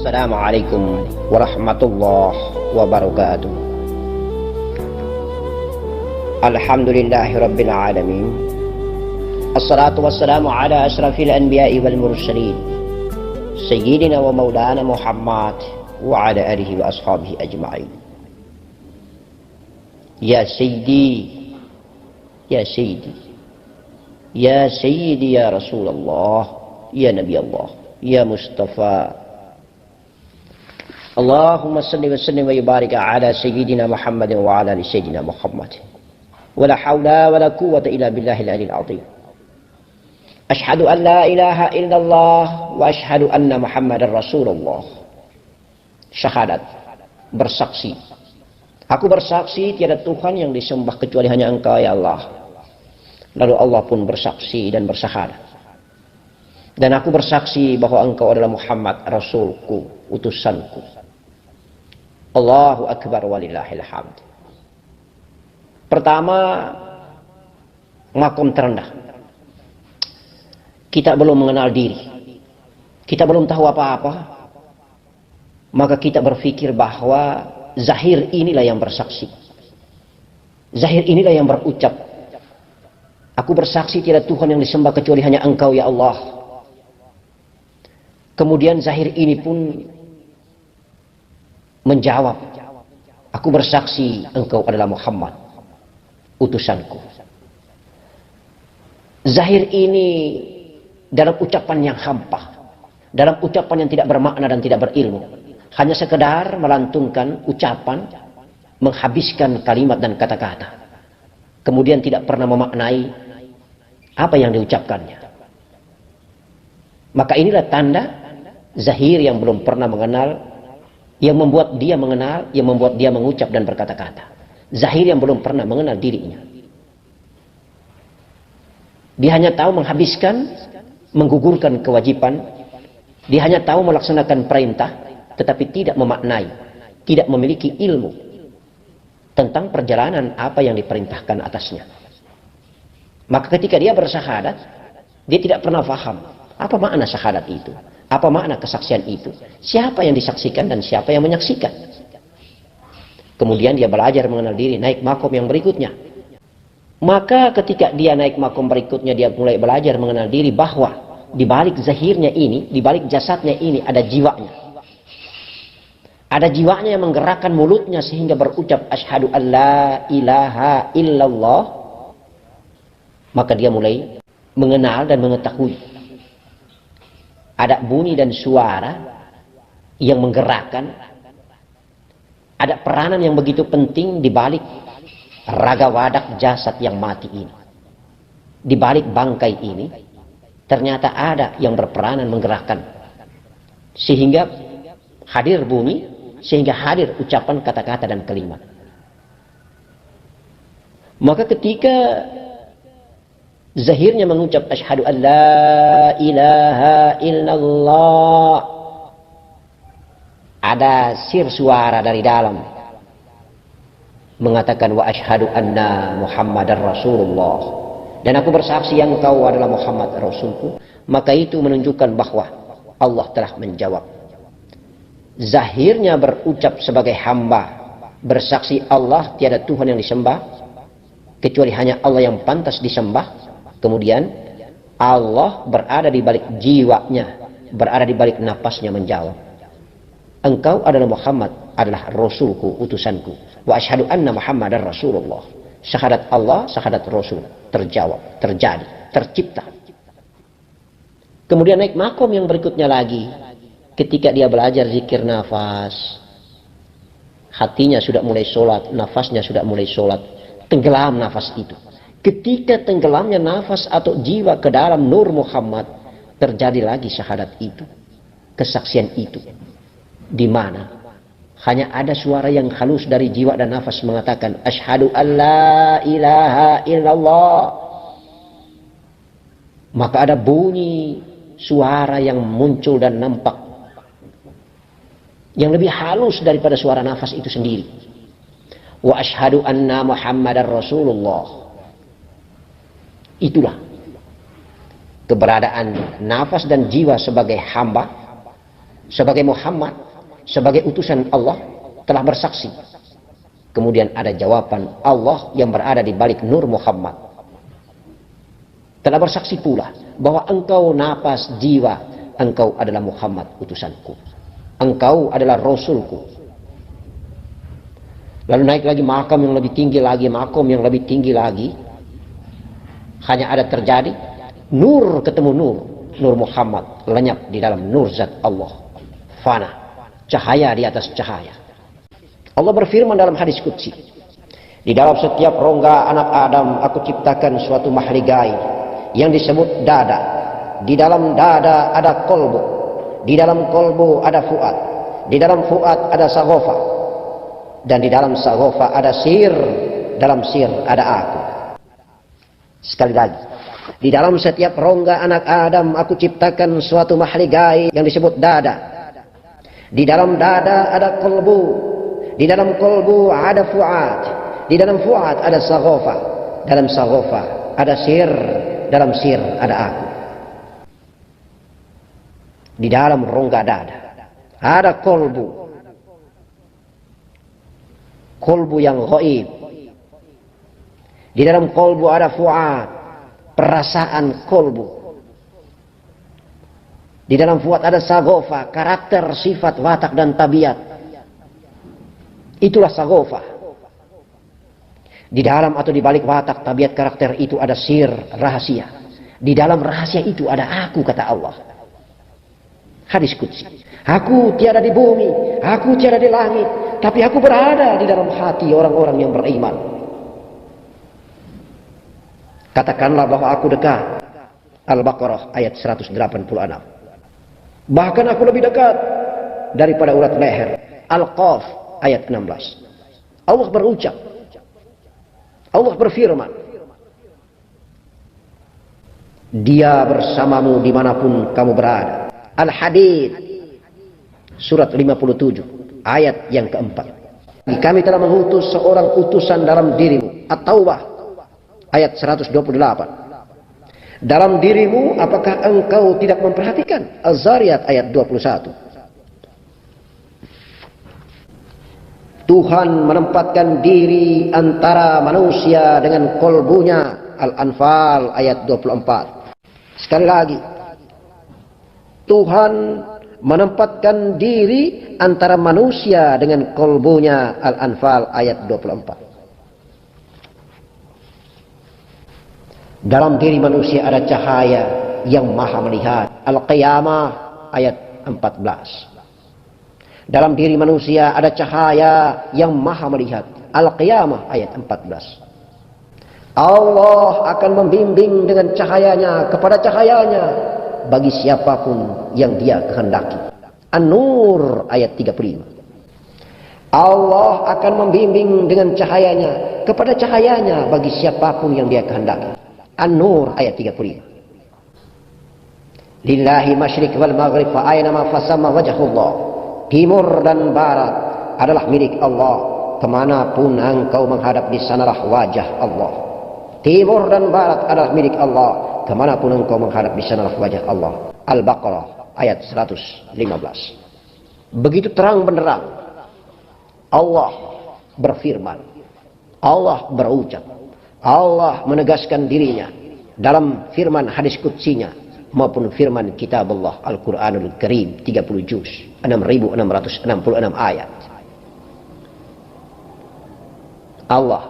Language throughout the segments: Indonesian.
Assalamualaikum warahmatullahi wabarakatuh. Alhamdulillahi rabbil alamin. Assalatu wassalamu ala ashrafil anbiya'i wal mursalin sayyidina wa maulana Muhammad wa ala alihi wa ashabihi ajma'in. Ya sayyidi, ya sayyidi, ya sayyidi, ya Rasulullah, ya Nabi Allah, ya Mustafa. Allahumma salli wa sallim wa yubarik ala sayyidina Muhammadin wa ala ali sayyidina Muhammad. Wala hawla wala quwwata illa billahil aliyil azim. Ashhadu an la ilaha illallah wa ashhadu anna Muhammadar Rasulullah. Syahadat, bersaksi. Aku bersaksi tiada Tuhan yang disembah kecuali hanya Engkau ya Allah. Lalu Allah pun bersaksi dan bersyahadat. Dan aku bersaksi bahwa Engkau adalah Muhammad Rasulku, utusanku. Allahu Akbar walillahil hamd. Pertama, makom terendah. Kita belum mengenal diri. Kita belum tahu apa-apa. Maka kita berpikir bahwa zahir inilah yang bersaksi. Zahir inilah yang berucap. Aku bersaksi tiada Tuhan yang disembah kecuali hanya Engkau ya Allah. Kemudian zahir ini pun menjawab, aku bersaksi Engkau adalah Muhammad, utusanku. Zahir ini dalam ucapan yang hampa, dalam ucapan yang tidak bermakna dan tidak berilmu, hanya sekedar melantunkan ucapan, menghabiskan kalimat dan kata-kata, kemudian tidak pernah memaknai apa yang diucapkannya. Maka inilah tanda zahir yang belum pernah mengenal, yang membuat dia mengenal, yang membuat dia mengucap dan berkata-kata. Zahir yang belum pernah mengenal dirinya. Dia hanya tahu menghabiskan, menggugurkan kewajiban. Dia hanya tahu melaksanakan perintah, tetapi tidak memaknai, tidak memiliki ilmu tentang perjalanan apa yang diperintahkan atasnya. Maka ketika dia bersyahadat, dia tidak pernah faham apa makna syahadat itu. Apa makna kesaksian itu? Siapa yang disaksikan dan siapa yang menyaksikan? Kemudian dia belajar mengenal diri, naik makom yang berikutnya. Maka ketika dia naik makom berikutnya, dia mulai belajar mengenal diri bahwa di balik zahirnya ini, di balik jasadnya ini ada jiwanya. Ada jiwanya yang menggerakkan mulutnya sehingga berucap asyhadu an la ilaha illallah. Maka dia mulai mengenal dan mengetahui ada bunyi dan suara yang menggerakkan. Ada peranan yang begitu penting di balik raga wadak jasad yang mati ini. Di balik bangkai ini, ternyata ada yang berperanan menggerakkan. Sehingga hadir bunyi, sehingga hadir ucapan kata-kata dan kalimat. Maka ketika zahirnya mengucap asyhadu an la ilaha illallah, ada sir suara dari dalam mengatakan wa asyhadu anna Muhammadar Rasulullah, dan aku bersaksi yang Engkau adalah Muhammad Rasulku. Maka itu menunjukkan bahwa Allah telah menjawab. Zahirnya berucap sebagai hamba, bersaksi Allah tiada Tuhan yang disembah kecuali hanya Allah yang pantas disembah. Kemudian Allah berada di balik jiwanya, berada di balik napasnya menjawab, Engkau adalah Muhammad, adalah Rasulku, utusanku. Wa asyhadu anna Muhammadar Rasulullah. Syahadat Allah, syahadat Rasul terjawab, terjadi, tercipta. Kemudian naik makom yang berikutnya lagi, ketika dia belajar zikir nafas, hatinya sudah mulai sholat, nafasnya sudah mulai sholat, tenggelam nafas itu. Ketika tenggelamnya nafas atau jiwa ke dalam nur Muhammad, terjadi lagi syahadat itu, kesaksian itu, di mana hanya ada suara yang halus dari jiwa dan nafas mengatakan asyhadu an la ilaha illallah. Maka ada bunyi suara yang muncul dan nampak yang lebih halus daripada suara nafas itu sendiri. Wa asyhadu anna Muhammadar Rasulullah. Itulah keberadaan nafas dan jiwa sebagai hamba sebagai Muhammad, sebagai utusan Allah, telah bersaksi. Kemudian ada jawaban Allah yang berada di balik Nur Muhammad. Telah bersaksi pula bahwa engkau napas jiwa, engkau adalah Muhammad utusanku. Engkau adalah Rasulku. Lalu naik lagi makam yang lebih tinggi lagi, makom yang lebih tinggi lagi. Hanya ada terjadi nur ketemu nur. Nur Muhammad lenyap di dalam nur zat Allah. Fana. Cahaya di atas cahaya. Allah berfirman dalam hadis qudsi, di dalam setiap rongga anak Adam aku ciptakan suatu makhluk gaib yang disebut dada. Di dalam dada ada kolbu. Di dalam kolbu ada fuad. Di dalam fuad ada sagofa. Dan di dalam sagofa ada sir. Dalam sir ada aku. Sekali lagi, di dalam setiap rongga anak Adam aku ciptakan suatu makhluk gaib yang disebut dada. Di dalam dada ada kolbu. Di dalam kolbu ada fuad. Di dalam fuad ada sagofa. Dalam sagofa ada sir. Dalam sir ada aku. Di dalam rongga dada ada kolbu. Kolbu yang gaib. Di dalam kolbu ada fuad. Perasaan kolbu. Di dalam fuad ada sagofa. Karakter, sifat, watak, dan tabiat. Itulah sagofa. Di dalam atau di balik watak, tabiat, karakter itu ada sir, rahasia. Di dalam rahasia itu ada aku, kata Allah. Hadis qudsi. Aku tiada di bumi, aku tiada di langit, tapi aku berada di dalam hati orang-orang yang beriman. Katakanlah bahwa aku dekat. Al-Baqarah ayat 186. Bahkan aku lebih dekat daripada urat leher. Al-Qaf ayat 16. Allah berucap. Allah berfirman. Dia bersamamu dimanapun kamu berada. Al-Hadid surat 57 ayat yang keempat. Kami telah mengutus seorang utusan dalam dirimu. At-Taubah ayat 128. Dalam dirimu apakah engkau tidak memperhatikan? Az-Zariyat ayat 21. Tuhan menempatkan diri antara manusia dengan kolbunya. Al-Anfal ayat 24. Sekali lagi. Tuhan menempatkan diri antara manusia dengan kolbunya. Al-Anfal ayat 24. Dalam diri manusia ada cahaya yang maha melihat. Al-Qiyamah ayat 14. Dalam diri manusia ada cahaya yang maha melihat. Al-Qiyamah ayat 14. Allah akan membimbing dengan cahayanya kepada cahayanya bagi siapapun yang dia kehendaki. An-Nur ayat 35. Allah akan membimbing dengan cahayanya kepada cahayanya bagi siapapun yang dia kehendaki. An-Nur ayat 35. Lillahi masyriq wal maghrib fa aynama fasamma wajhullah. Timur dan barat adalah milik Allah. Kemanapun engkau menghadap, di sanalah wajah Allah. Timur dan barat adalah milik Allah. Kemanapun engkau menghadap, di sanalah wajah Allah. Al-Baqarah ayat 115. Begitu terang benderang Allah berfirman. Allah berucap. Allah menegaskan dirinya dalam firman hadis qudsinya maupun firman kitab Allah Al-Quranul Karim 30 juz 6666 ayat. Allah.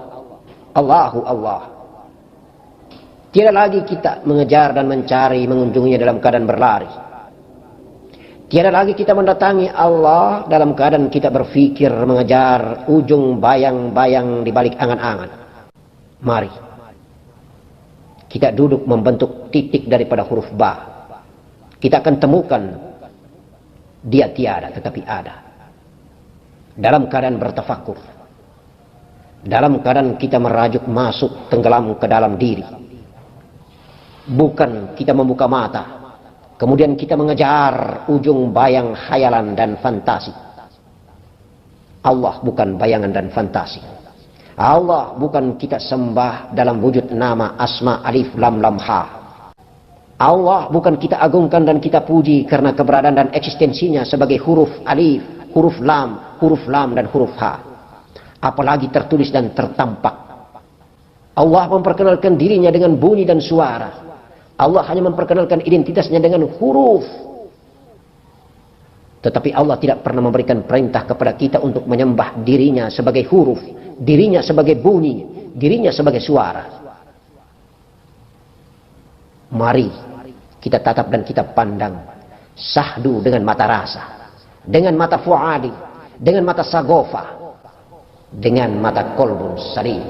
Tidak lagi kita mengejar dan mencari, mengunjunginya dalam keadaan berlari. Tidak lagi kita mendatangi Allah dalam keadaan kita berpikir mengejar ujung bayang-bayang di balik angan-angan. Mari kita duduk membentuk titik daripada huruf ba. Kita akan temukan dia tiada tetapi ada. Dalam keadaan bertafakur. Dalam keadaan kita merajuk masuk tenggelam ke dalam diri. Bukan kita membuka mata. Kemudian kita mengejar ujung bayang khayalan dan fantasi. Allah bukan bayangan dan fantasi. Allah bukan kita sembah dalam wujud nama asma alif lam lam ha. Allah bukan kita agungkan dan kita puji karena keberadaan dan eksistensinya sebagai huruf alif, huruf lam dan huruf ha. Apalagi tertulis dan tertampak. Allah memperkenalkan dirinya dengan bunyi dan suara. Allah hanya memperkenalkan identitasnya dengan huruf. Tetapi Allah tidak pernah memberikan perintah kepada kita untuk menyembah dirinya sebagai huruf, dirinya sebagai bunyi, dirinya sebagai suara. Mari kita tatap dan kita pandang sahdu dengan mata rasa, dengan mata fuadi, dengan mata sagofa, dengan mata kolbun salim.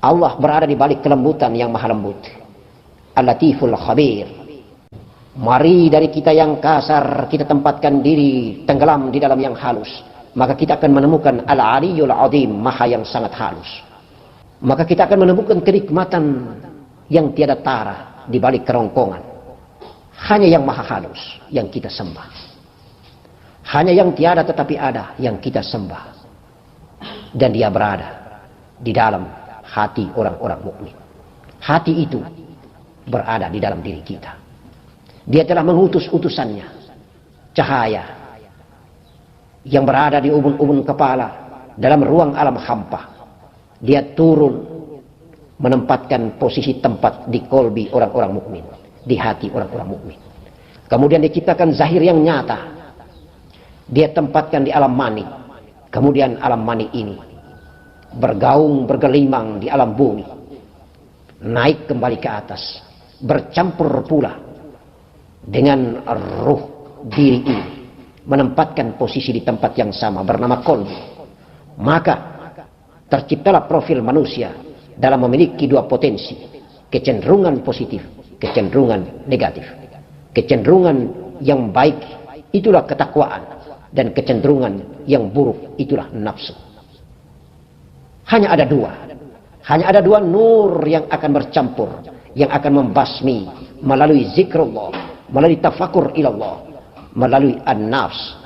Allah berada di balik kelembutan yang maha lembut, Al-Latiful Khabir. Mari dari kita yang kasar kita tempatkan diri tenggelam di dalam yang halus, maka kita akan menemukan Al-Aliyul Azim, maha yang sangat halus. Maka kita akan menemukan kenikmatan yang tiada tara di balik kerongkongan. Hanya yang maha halus yang kita sembah. Hanya yang tiada tetapi ada yang kita sembah. Dan dia berada di dalam hati orang-orang mukmin. Hati itu berada di dalam diri kita. Dia telah mengutus utusannya, cahaya yang berada di ubun-ubun kepala dalam ruang alam hampa. Dia turun menempatkan posisi tempat di kolbi orang-orang mukmin, di hati orang-orang mukmin. Kemudian diciptakan zahir yang nyata. Dia tempatkan di alam mani. Kemudian alam mani ini bergaung, bergelimang di alam bumi. Naik kembali ke atas, bercampur pula dengan ruh diri ini, menempatkan posisi di tempat yang sama bernama kolbi. Maka terciptalah profil manusia dalam memiliki dua potensi, kecenderungan positif, kecenderungan negatif. Kecenderungan yang baik itulah ketakwaan, dan kecenderungan yang buruk itulah nafsu. Hanya ada dua nur yang akan bercampur, yang akan membasmi melalui zikrullah, melalui tafakur ilallah, melalui an-nafs.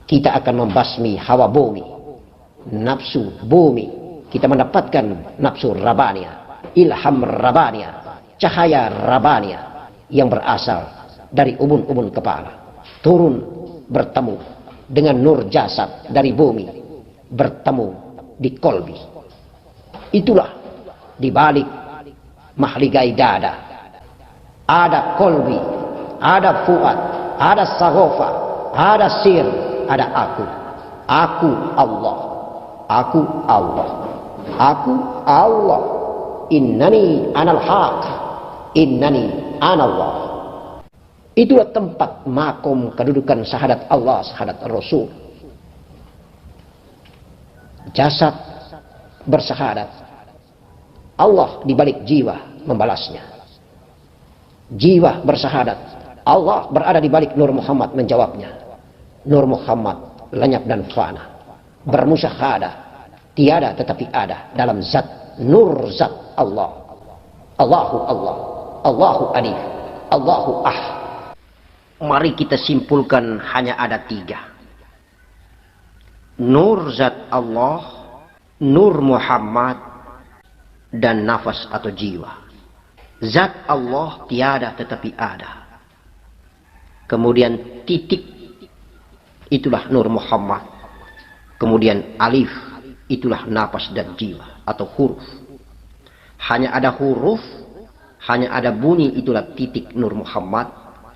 Kita akan membasmi hawa bumi, nafsu bumi. Kita mendapatkan nafsu rabania, ilham rabania, cahaya rabania yang berasal dari ubun-ubun kepala. Turun bertemu dengan nur jasad dari bumi, bertemu di kolbi. Itulah di balik mahligai dada. Ada kolbi, ada fuad, ada sagofa, ada sir, ada aku. Aku Allah. Aku Allah. Aku Allah. Innani anal haq. Innani anallah. Itulah tempat makom kedudukan syahadat Allah, syahadat Rasul. Jasad bersyahadat. Allah di balik jiwa membalasnya. Jiwa bersyahadat. Allah berada di balik Nur Muhammad menjawabnya. Nur Muhammad lenyap dan fana. Bermusyahadah. Tiada tetapi ada dalam zat, nur zat Allah. Allahu Allah, Allahu Alif, Allahu Ah. Mari kita simpulkan hanya ada tiga. Nur zat Allah, Nur Muhammad, dan nafas atau jiwa. Zat Allah tiada tetapi ada. Kemudian titik, itulah Nur Muhammad. Kemudian alif, itulah nafas dan jiwa atau huruf. Hanya ada huruf, hanya ada bunyi, itulah titik Nur Muhammad.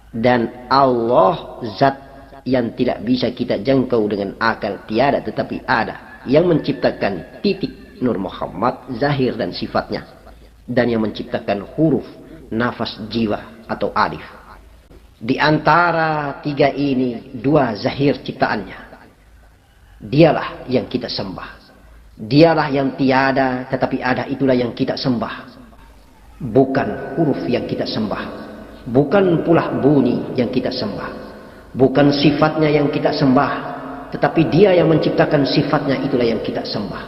Dan Allah zat yang tidak bisa kita jangkau dengan akal, tiada tetapi ada, yang menciptakan titik Nur Muhammad, zahir dan sifatnya, dan yang menciptakan huruf, nafas, jiwa atau alif. Di antara tiga ini, dua zahir ciptaannya, dialah yang kita sembah. Dialah yang tiada tetapi ada, itulah yang kita sembah. Bukan huruf yang kita sembah, bukan pula bunyi yang kita sembah, bukan sifatnya yang kita sembah, tetapi dia yang menciptakan sifatnya, itulah yang kita sembah.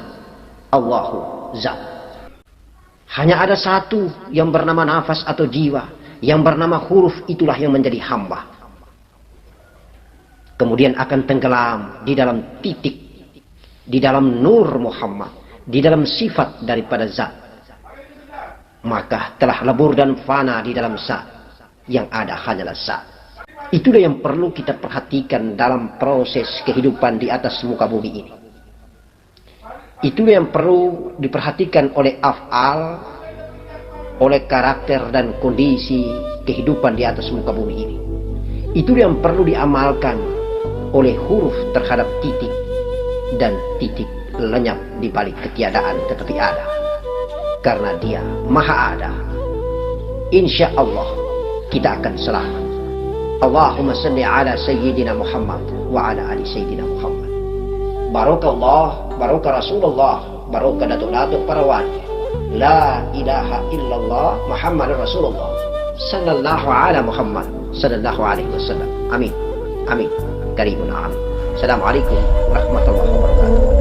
Allahu Zat. Hanya ada satu yang bernama nafas atau jiwa, yang bernama huruf, itulah yang menjadi hamba. Kemudian akan tenggelam di dalam titik, di dalam Nur Muhammad, di dalam sifat daripada zat. maka telah lebur dan fana di dalam saat. Yang ada hanyalah saat. Itulah yang perlu kita perhatikan dalam proses kehidupan di atas muka bumi ini. Itulah yang perlu diperhatikan oleh af'al, oleh karakter dan kondisi kehidupan di atas muka bumi ini. Itulah yang perlu diamalkan oleh huruf terhadap titik, dan titik lenyap di balik ketiadaan tetapi ada. Karena dia maha ada. Insya Allah kita akan selamat. Allahumma salli ala Sayyidina Muhammad wa ala ali Sayyidina Muhammad. Barakallah, barakah Rasulullah, barakah datuk-datuk para wali. La ilaha illallah Muhammadur Rasulullah sallallahu ala Muhammad sallallahu alaihi wasallam. Amin. Amin. Karimun amin. Assalamualaikum warahmatullahi wabarakatuh.